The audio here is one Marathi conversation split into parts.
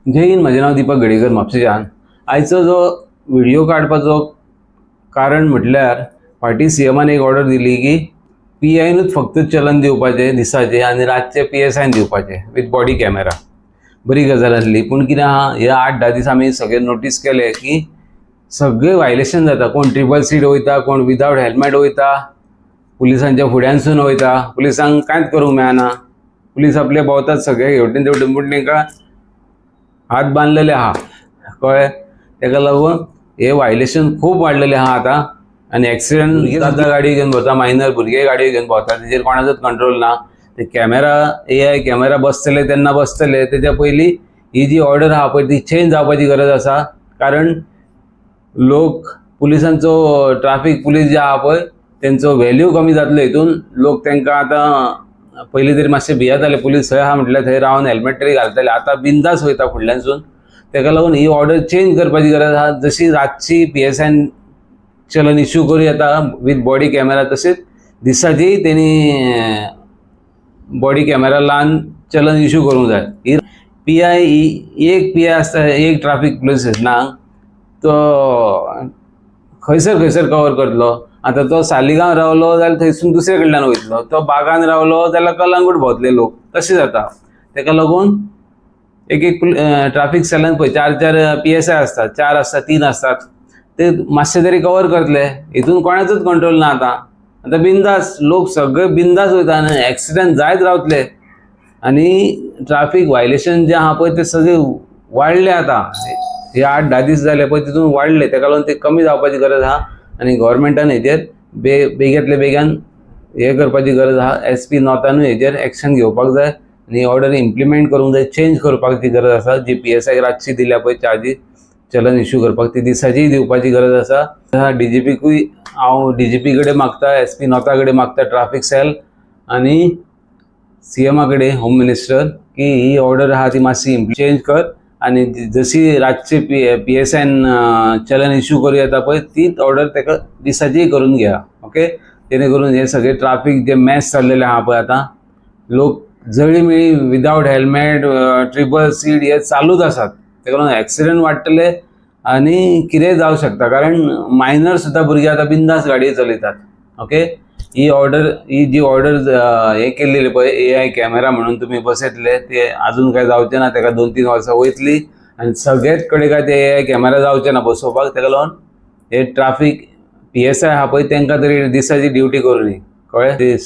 जय हिंद. माझे नाव दीपक गडेकर म्हापशेच्यान. आयचो जो व्हिडिओ काडपाचो कारण म्हटल्यार फाटीं सीएमान एक ऑर्डर दिली की PIनूच फक्त चलन दिवपाचें दिसाचे आनी रातचे PSIन दिवपाचें विथ बॉडी कॅमेरा. बरी गजाल आसली, पूण कितें आहा, हे 8-10 दीस आमी सगळे नोटीस केले की सगळे वायलेशन जाता. कोण ट्रिपल सीट वयता, कोण विदाउट हेल्मेट वयता, पुलिसांच्या फुड्यांसून वयता, पुलिसांक कांयच करूंक मेळना. पुलीस आपले भोंवतात सगळे हेवटेन तेवटेन, पूण तांकां हात बांधलेले आहा कळ्ळें. ताका लागून हे वायलेशन खूब वाडलेले आहा आतां. आनी एक्सिडेंट सुद्दां गाडी घेवन भोंवता, मायनर भुरगे गाडयो घेवन भोंवता, तेजेर कोणाचोच कंट्रोल ना. ते कॅमेरा AI कॅमेरा बसतले तेन्ना बसतले, तेच्या पयलीं ही जी ऑर्डर आहा पळय ती चेंज जावपाची गरज आसा. कारण लोक पुलिसांचो ट्रॅफिक पुलीस जे आहा पळय तेंचो व्हॅल्यू कमी जातलो हितून. लोक तांकां आतां पयलीं तरी मातशे भियेताले, पुलीस थंय आहा म्हटल्यार थंय रावन हेल्मेट तरी घालताले, आतां बिंदास वयता फुडल्यानसून. ताका लागून ही ऑर्डर चेंज करपाची गरज आहा. जशी रातची PSIन चलन इश्यू करूं येता विथ बॉडी कॅमेरा, तशेंच दिसाची तेणी बॉडी कॅमेरा लावन चलन इश्यू करूंक जाय. ही PI एक PI आसता, एक ट्रॅफिक पुलीस स्टेशनाक, तो खंयसर कवर करतलो. आतां तो सालिगांव रावलो जाल्यार थंयसून दुसरे कडल्यान वयतलो, तो बागान रावलो जाल्यार कलंगूट भोंवतले लोक, तशें जाता. ताका लागून एक ट्रॅफिक सेलान पळय 4-4 PSI आसतात, 4 आसतात, 3 आसतात, ते मातशे तरी कवर करतले. हितून कोणाचोच कंट्रोल ना आतां बिंदास लोक सगळे बिंदास वयता आनी एक्सिडेंट जायत रावतले. आनी ट्रॅफिक वायलेशन जे आहा पळय ते सगळे वाडले आतां. हे 8-10 दीस जाले पळय तितून वाडले. ताका लागून ते कमी जावपाची गरज आहा आनी गव्हर्मेंटान हेजेर बेग्यातले बेग्यान हे करपाची गरज आहा. SP नॉर्थानूय हेजेर एक्शन घेवपाक जाय आनी ऑर्डर इम्प्लिमेंट करूंक जाय, चेंज करपाची गरज आसा. जी PSI रातची दिल्या पळय चार्जीस चलन इश्यू करपाक, ती दिसाची दिवपाची गरज आसा. DGPकूय हांव DGP कडेन मागता, SP नॉर्था कडेन मागता, ट्रॅफिक सेल आनी CMA कडेन, होम मिनिस्टर, की ही ऑर्डर आहा ती मातशी चेंज कर आनी जशी रातची PSIन चलन इश्यू करूं येता पळय तीच ऑर्डर ताका दिसाची करून घेया. ओके, जेणे करून हे सगळे ट्रॅफिक जे मॅस जाल्लेले आहा पळय आतां, लोक जळीमेळी विदाउट हेल्मेट, ट्रिपल सीट हे चालूच आसात. ताका लागून एक्सिडेंट वाडटले आनी कितेंय जावं शकता. कारण मायनर सुद्दां भुरगे आतां बिंदास गाडयो चलयतात. ओके, ही जी ऑर्डर हे केल्ली पळय AI कॅमेरा म्हणून तुमी बसयतले, ते आजून काय जावचें ना. ताका 2-3 वर्सां वयतली आनी सगळेच कडेन काय ते AI कॅमेरा जावचे ना बसोवपाक. ताका लागून हे ट्रॅफिक PSI आहा पळय तांकां तरी दिसाची ड्युटी करूं न्ही, कळ्ळें. ते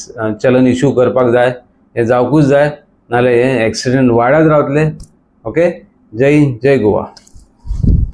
चलन इश्यू करपाक जाय, हे जावकूच जाय, नाल्यार हे एक्सिडेंट वाडत रावतले. ओके, जय हिंद, जय गोवा.